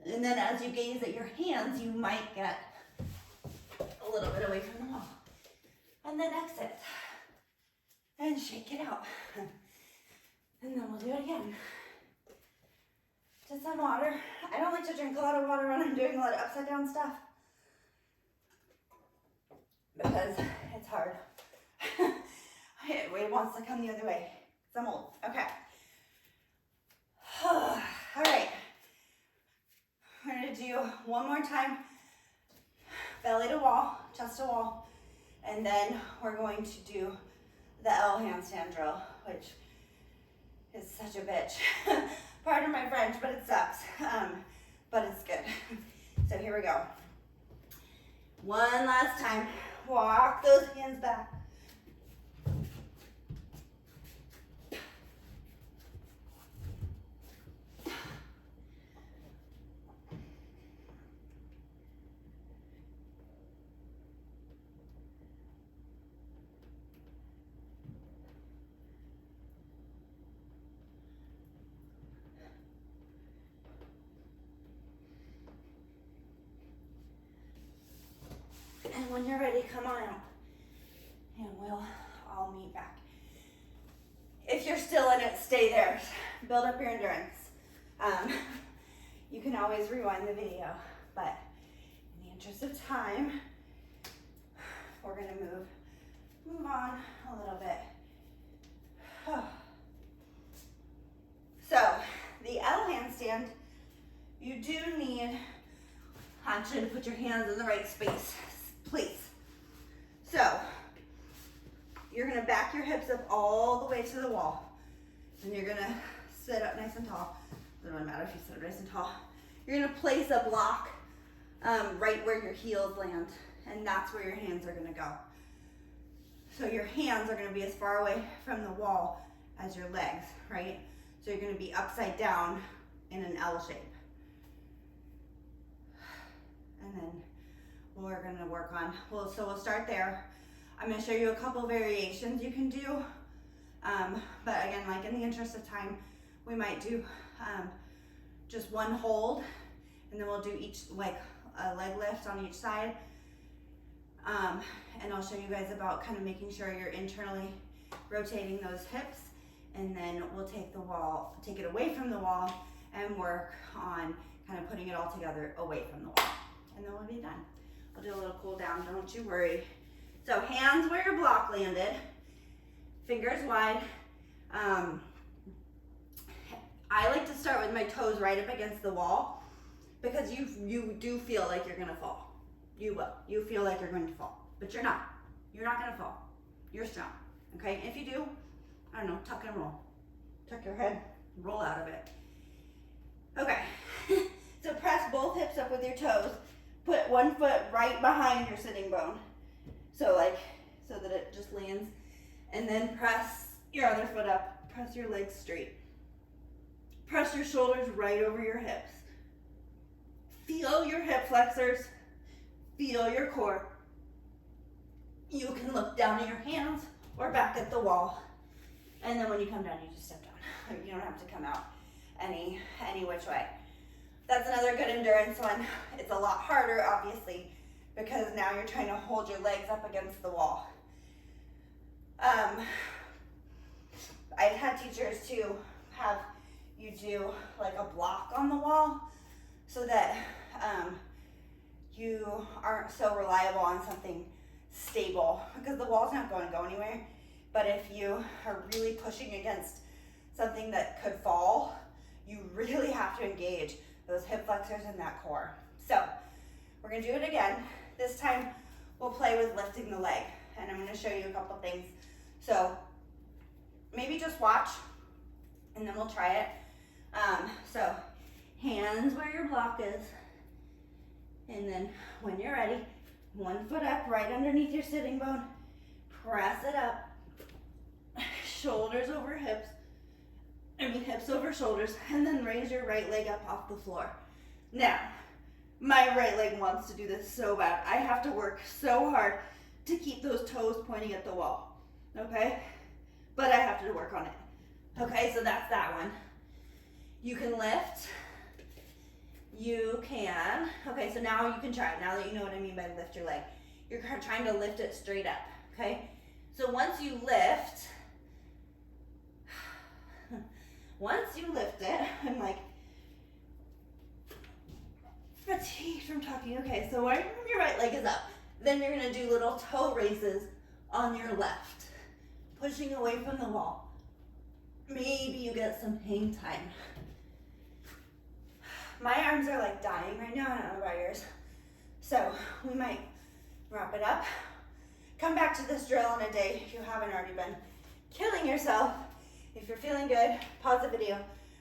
And then as you gaze at your hands, you might get a little bit away from the wall. And then exit. And shake it out. And then we'll do it again. Just some water. I don't like to drink a lot of water when I'm doing a lot of upside down stuff, because it's hard. It wants to come the other way. I'm old. Okay. All right. We're going to do 1 more time. Belly to wall, chest to wall. And then we're going to do the L handstand drill, which is such a bitch. Pardon my French, but it sucks. But it's good. So here we go. 1 last time. Walk those hands back. ready, come on out. And we'll all meet back. If you're still in it, stay there. Build up your endurance. You can always rewind the video, but in the interest of time, we're gonna move on a little bit. So, the L handstand, you do need, I want you to put your hands in the right space, please. So, you're gonna back your hips up all the way to the wall. And you're gonna sit up nice and tall. Doesn't really matter if you sit up nice and tall. You're gonna place a block right where your heels land. And that's where your hands are gonna go. So your hands are gonna be as far away from the wall as your legs, right? So you're gonna be upside down in an L shape. And then we're gonna work on, so we'll start there. I'm gonna show you a couple variations you can do. But again, like in the interest of time, we might do just one hold, and then we'll do each, like a leg lift on each side. And I'll show you guys about kind of making sure you're internally rotating those hips, and then we'll take it away from the wall and work on kind of putting it all together away from the wall. And then we'll be done. I'll do a little cool down, don't you worry. So hands where your block landed, fingers wide. I like to start with my toes right up against the wall because you do feel like you're gonna fall. You will. You feel like you're going to fall, but you're not. You're not gonna fall. You're strong, okay? If you do, I don't know, tuck and roll. Tuck your head, roll out of it. Okay, so press both hips up with your toes. Put one foot right behind your sitting bone. So that it just lands. And then press your other foot up. Press your legs straight. Press your shoulders right over your hips. Feel your hip flexors. Feel your core. You can look down at your hands or back at the wall. And then when you come down, you just step down. You don't have to come out any which way. That's another good endurance one. It's a lot harder, obviously, because now you're trying to hold your legs up against the wall. I've had teachers to have you do like a block on the wall so that you aren't so reliable on something stable, because the wall's not going to go anywhere. But if you are really pushing against something that could fall, you really have to engage those hip flexors and that core. So we're going to do it again. This time we'll play with lifting the leg, and I'm going to show you a couple things. So maybe just watch and then we'll try it. So hands where your block is, and then when you're ready, one foot up right underneath your sitting bone, press it up, shoulders over hips, hips over shoulders, and then raise your right leg up off the floor. Now, my right leg wants to do this so bad. I have to work so hard to keep those toes pointing at the wall, okay? But I have to work on it. Okay, so that's that one. You can lift. You can, okay, so now you can try it. Now that you know what I mean by lift your leg. You're trying to lift it straight up, okay? So once you lift it, I'm like fatigued from talking. Okay, so when your right leg is up, then you're gonna do little toe raises on your left, pushing away from the wall. Maybe you get some hang time. My arms are like dying right now. I don't know about yours. So we might wrap it up. Come back to this drill in a day if you haven't already been killing yourself. If you're feeling good, pause the video,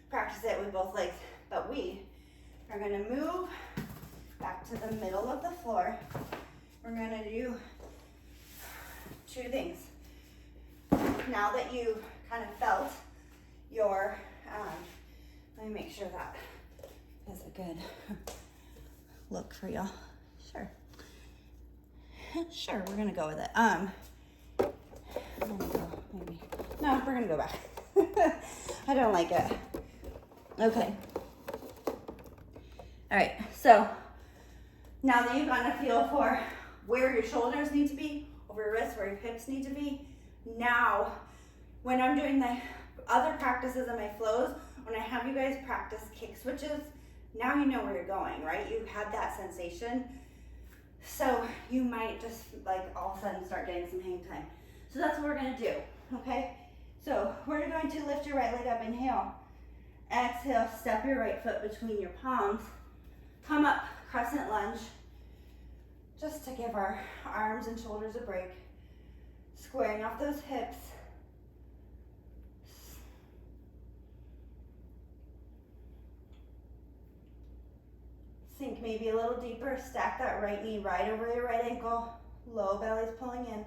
practice it with both legs. But we are gonna move back to the middle of the floor. We're gonna do two things. Now that you've kind of felt your, let me make sure that is a good look for y'all. Sure, we're gonna go with it. I'm gonna go, maybe. No, we're gonna go back. I don't like it. Okay. All right, so now that you've gotten a feel for where your shoulders need to be, over your wrists, where your hips need to be. Now, when I'm doing the other practices and my flows, when I have you guys practice kick switches, now you know where you're going, right? You've had that sensation. So you might just like all of a sudden start getting some hang time. So that's what we're gonna do, okay? So we're going to lift your right leg up, inhale. Exhale, step your right foot between your palms. Come up, crescent lunge. Just to give our arms and shoulders a break. Squaring off those hips. Sink maybe a little deeper. Stack that right knee right over your right ankle. Low belly's pulling in.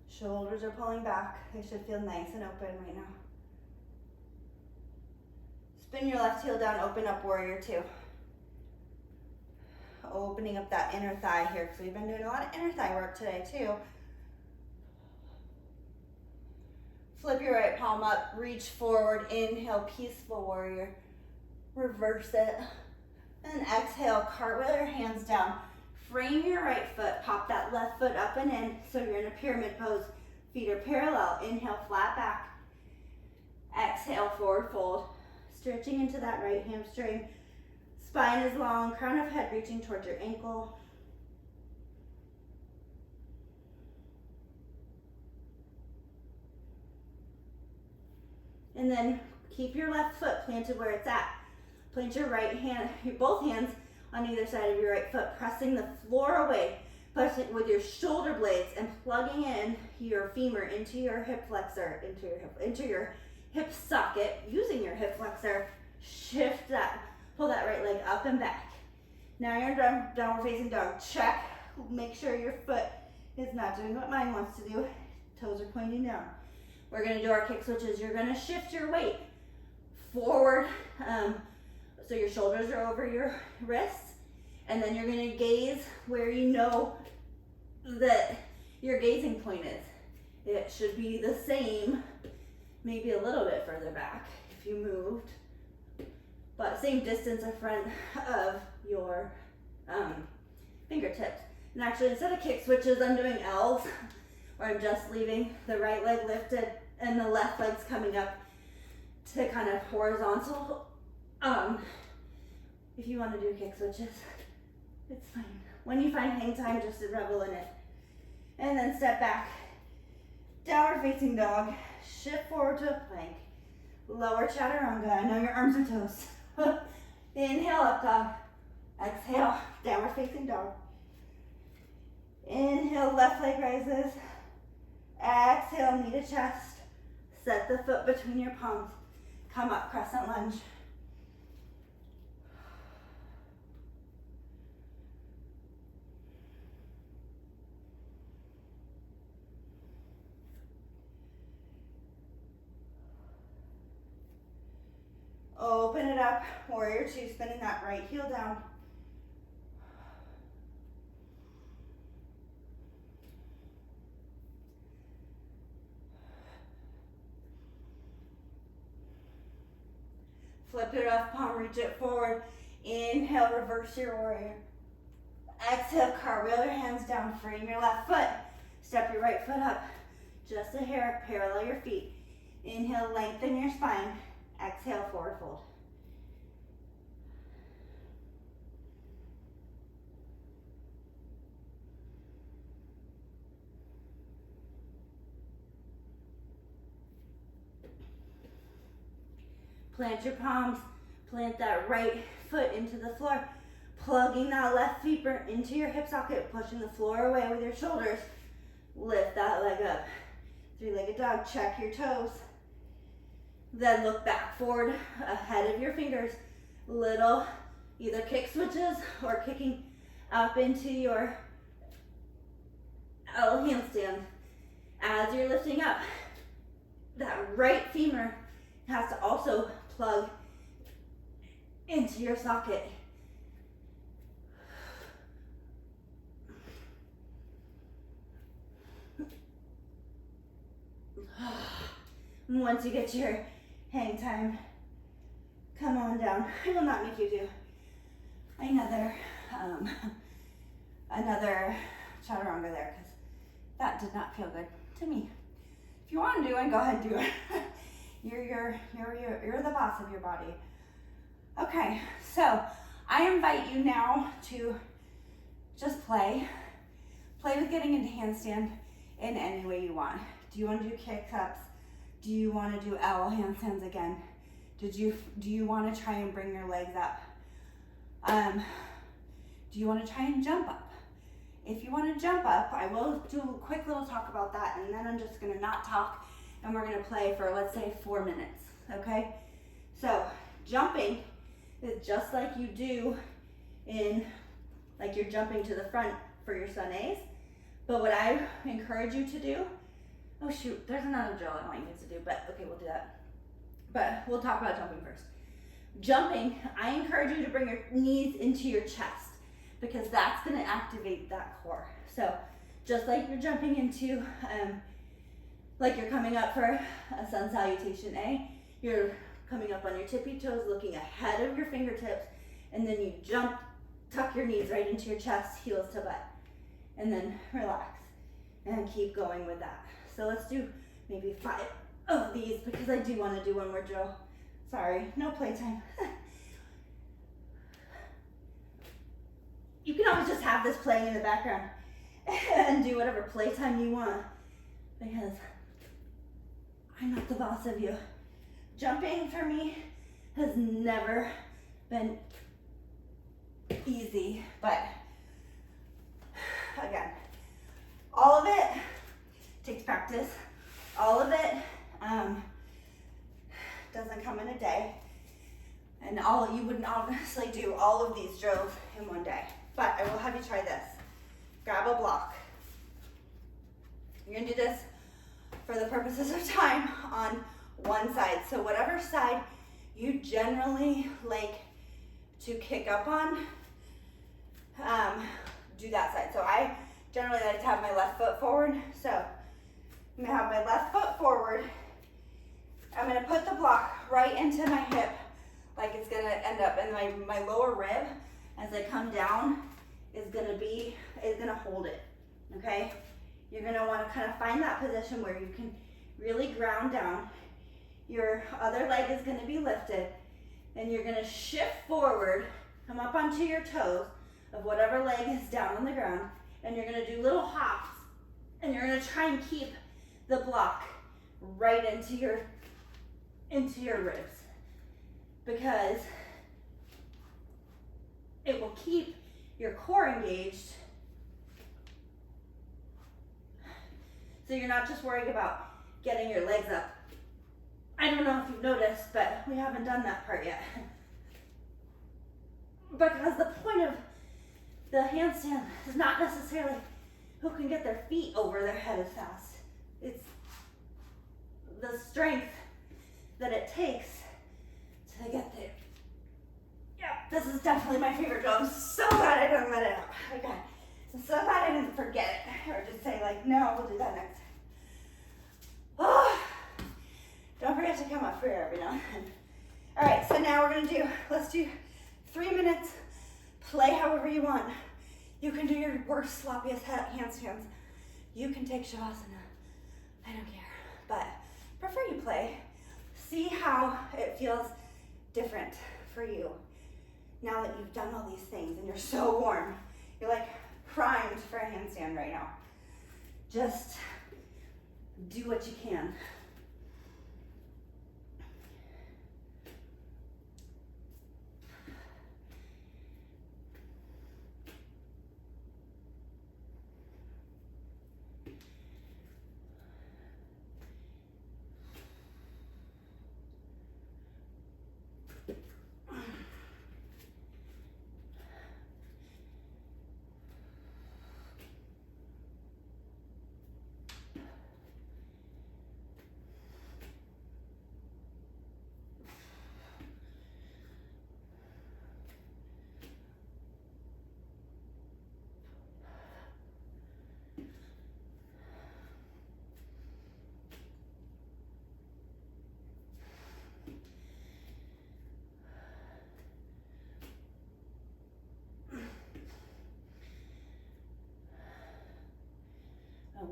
Shoulders are pulling back. They should feel nice and open right now. Spin your left heel down, open up warrior two. Opening up that inner thigh here, because we've been doing a lot of inner thigh work today too. Flip your right palm up, reach forward, inhale, peaceful warrior. Reverse it. And exhale, cartwheel your hands down. Frame your right foot, pop that left foot up and in, so you're in a pyramid pose. Feet are parallel, inhale, flat back. Exhale, forward fold. Stretching into that right hamstring. Spine is long, crown of head reaching towards your ankle. And then keep your left foot planted where it's at. Plant your right hand, both hands on either side of your right foot, pressing the floor away. Push it with your shoulder blades and plugging in your femur into your hip flexor, into your hip socket, using your hip flexor. Shift that, pull that right leg up and back. Now you're in downward facing dog. Check, make sure your foot is not doing what mine wants to do. Toes are pointing down. We're gonna do our kick switches. You're gonna shift your weight forward, so your shoulders are over your wrists, and then you're gonna gaze where you know that your gazing point is. It should be the same, maybe a little bit further back if you moved, but same distance in front of your fingertips. And actually, instead of kick switches, I'm doing L's, where I'm just leaving the right leg lifted and the left leg's coming up to kind of horizontal. If you want to do kick switches, it's fine. When you find hang time, just revel in it. And then step back. Downward facing dog. Shift forward to a plank. Lower chaturanga. I know your arms and toes. Inhale, up dog. Exhale, downward facing dog. Inhale, left leg rises. Exhale, knee to chest. Set the foot between your palms. Come up, crescent lunge. Open it up, warrior two, spinning that right heel down. Flip your left palm, reach it forward. Inhale, reverse your warrior. Exhale, cartwheel your hands down, frame your left foot. Step your right foot up, just a hair, parallel your feet. Inhale, lengthen your spine. Exhale, forward fold. Plant your palms, plant that right foot into the floor, plugging that left femur into your hip socket, pushing the floor away with your shoulders. Lift that leg up. Three-legged dog, check your toes. Then look back forward ahead of your fingers. Little either kick switches or kicking up into your L handstand. As you're lifting up, that right femur has to also plug into your socket. Once you get your hang time, come on down. I will not make you do another chaturanga there because that did not feel good to me. If you want to do it, go ahead and do it. You're the boss of your body. Okay, so I invite you now to just play with getting into handstand in any way you want. Do you want to do kick-ups? Do you want to do L handstands again? Do you want to try and bring your legs up? Do you want to try and jump up? If you want to jump up, I will do a quick little talk about that, and then I'm just going to not talk, and we're going to play for, let's say, 4 minutes, okay? So jumping is just like you do like you're jumping to the front for your sun A's. But what I encourage you to do, oh shoot, there's another drill I want you guys to do, but okay, we'll do that. But we'll talk about jumping first. Jumping, I encourage you to bring your knees into your chest because that's gonna activate that core. So just like you're jumping into, like you're coming up for a sun salutation A, you're coming up on your tippy toes, looking ahead of your fingertips, and then you jump, tuck your knees right into your chest, heels to butt, and then relax and keep going with that. So let's do maybe 5 of these because I do want to do one more drill. Sorry, no playtime. You can always just have this playing in the background and do whatever playtime you want because I'm not the boss of you. Jumping for me has never been easy, but again, all of it takes practice. All of it doesn't come in a day, and you wouldn't obviously do all of these drills in one day. But I will have you try this. Grab a block. You're gonna do this for the purposes of time on one side. So whatever side you generally like to kick up on, do that side. So I generally like to have my left foot forward. So I'm gonna have my left foot forward. I'm gonna put the block right into my hip, like it's gonna end up in my lower rib as I come down is gonna hold it, okay? You're gonna wanna kind of find that position where you can really ground down. Your other leg is gonna be lifted, and you're gonna shift forward, come up onto your toes of whatever leg is down on the ground, and you're gonna do little hops, and you're gonna try and keep the block right into your ribs because it will keep your core engaged so you're not just worried about getting your legs up. I don't know if you've noticed, but we haven't done that part yet. Because the point of the handstand is not necessarily who can get their feet over their head as fast. It's the strength that it takes to get there. Yeah, this is definitely my favorite drill. I'm so glad I didn't let it out. Okay, I'm so glad I didn't forget it or just say like, no, we'll do that next time. Oh, don't forget to come up for air every now and then. All right, so now let's do 3 minutes. Play however you want. You can do your worst, sloppiest handstands. You can take Shavasana. I don't care, but prefer you play. See how it feels different for you now that you've done all these things and you're so warm. You're like primed for a handstand right now. Just do what you can.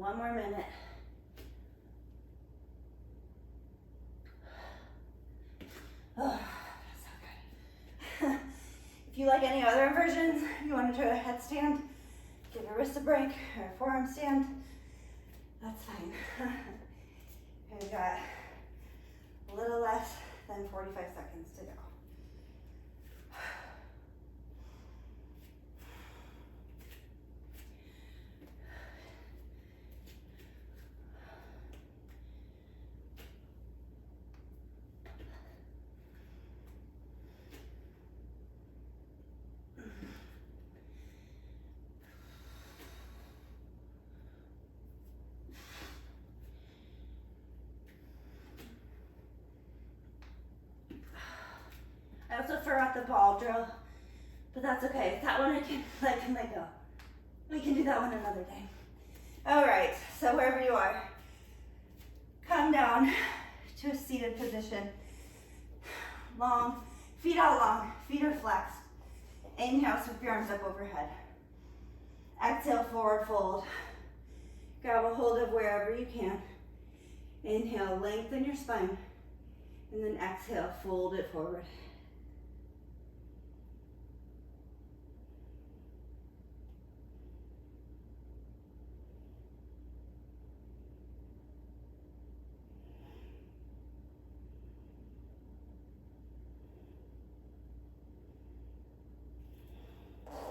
One more minute. Oh, that's so good. If you like any other versions, you want to try a headstand, give your wrist a break, or a forearm stand, that's fine. We've got a little less than 45 seconds to go. I also forgot the ball drill, but that's okay. That one I can let go. We can do that one another day. All right, so wherever you are, come down to a seated position. Long, feet out long, feet are flexed. Inhale, sweep your arms up overhead. Exhale, forward fold. Grab a hold of wherever you can. Inhale, lengthen your spine. And then exhale, fold it forward.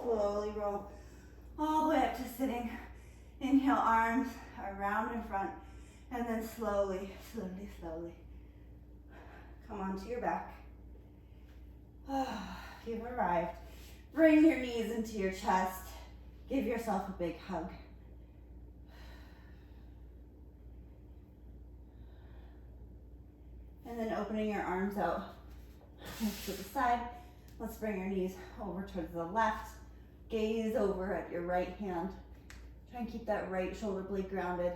Slowly roll all the way up to sitting. Inhale, arms around in front, and then slowly, slowly, slowly come onto your back. You've arrived. Bring your knees into your chest. Give yourself a big hug. And then opening your arms out to the side. Let's bring your knees over towards the left. Gaze over at your right hand. Try and keep that right shoulder blade grounded.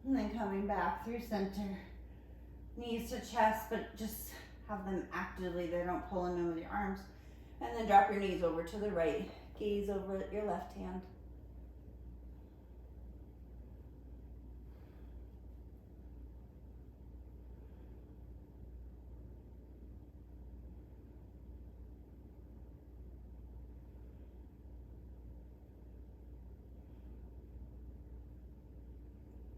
And then coming back through center. Knees to chest, but just have them actively there. Don't pull them in with your arms. And then drop your knees over to the right. Gaze over at your left hand.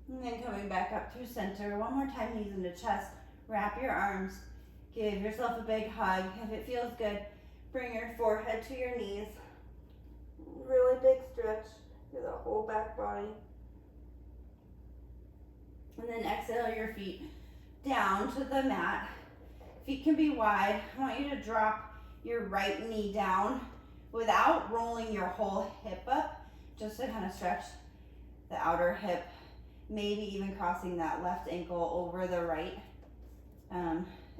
And then coming back up through center. One more time, knees into chest. Wrap your arms. Give yourself a big hug. If it feels good, bring your forehead to your knees. Really big stretch through the whole back body. And then exhale your feet down to the mat. Feet can be wide. I want you to drop your right knee down without rolling your whole hip up, just to kind of stretch the outer hip, maybe even crossing that left ankle over the right.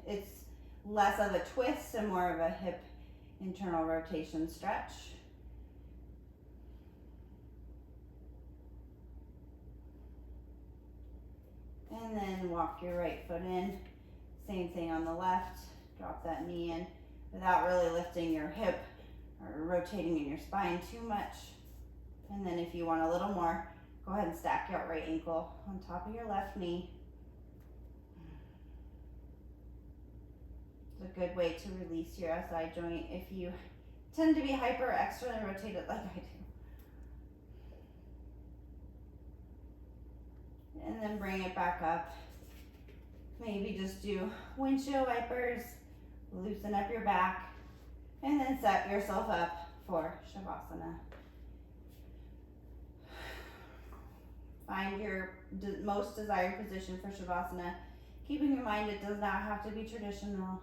It's less of a twist and more of a hip internal rotation stretch. And then walk your right foot in. Same thing on the left. Drop that knee in without really lifting your hip or rotating in your spine too much. And then if you want a little more, go ahead and stack your right ankle on top of your left knee. It's a good way to release your SI joint if you tend to be hyper externally rotated like I do. And then bring it back up. Maybe just do windshield wipers, loosen up your back, and then set yourself up for Shavasana. Find your most desired position for Shavasana. Keeping in mind it does not have to be traditional.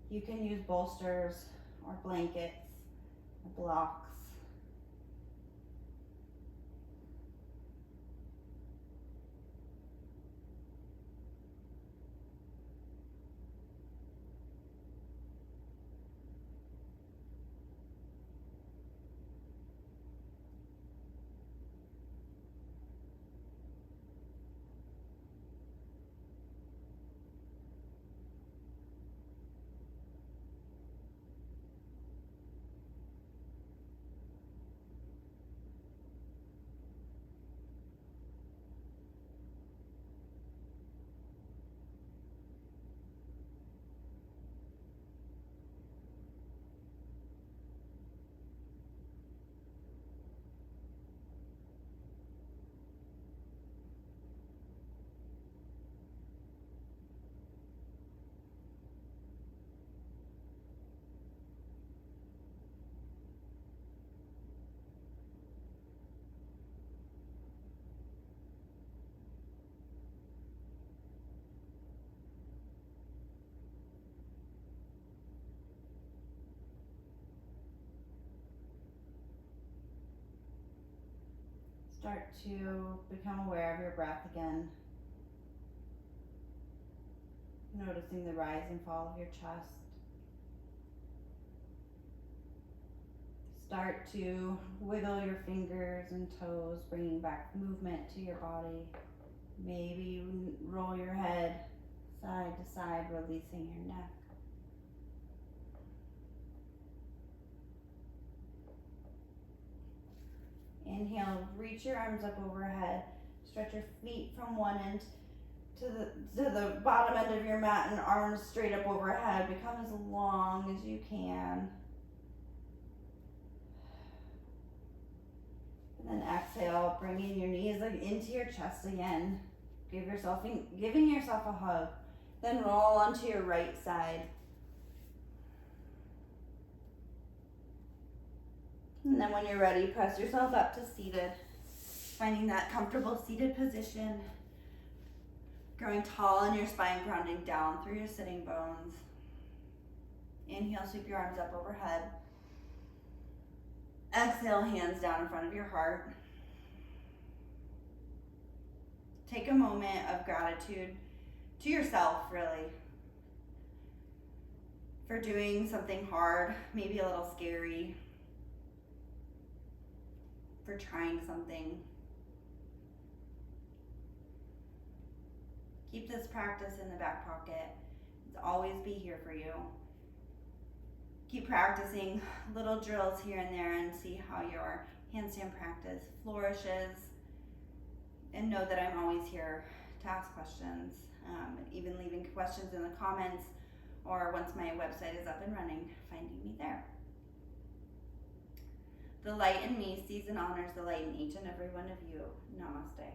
You can use bolsters or blankets or blocks.
Start to become aware of your breath again. Noticing the rise and fall of your chest. Start to wiggle your fingers and toes, bringing back movement to your body. Maybe roll your head side to side, releasing your neck. Inhale, reach your arms up overhead. Stretch your feet from one end to the bottom end of your mat and arms straight up overhead. Become as long as you can. And then exhale, bringing your knees into your chest again. Giving yourself a hug. Then roll onto your right side. And then when you're ready, press yourself up to seated. Finding that comfortable seated position. Growing tall in your spine, grounding down through your sitting bones. Inhale, sweep your arms up overhead. Exhale, hands down in front of your heart. Take a moment of gratitude to yourself, really, for doing something hard, maybe a little scary, for trying something. Keep this practice in the back pocket. It's always be here for you. Keep practicing little drills here and there and see how your handstand practice flourishes. And know that I'm always here to ask questions, even leaving questions in the comments, or once my website is up and running, finding me there. The light in me sees and honors the light in each and every one of you. Namaste.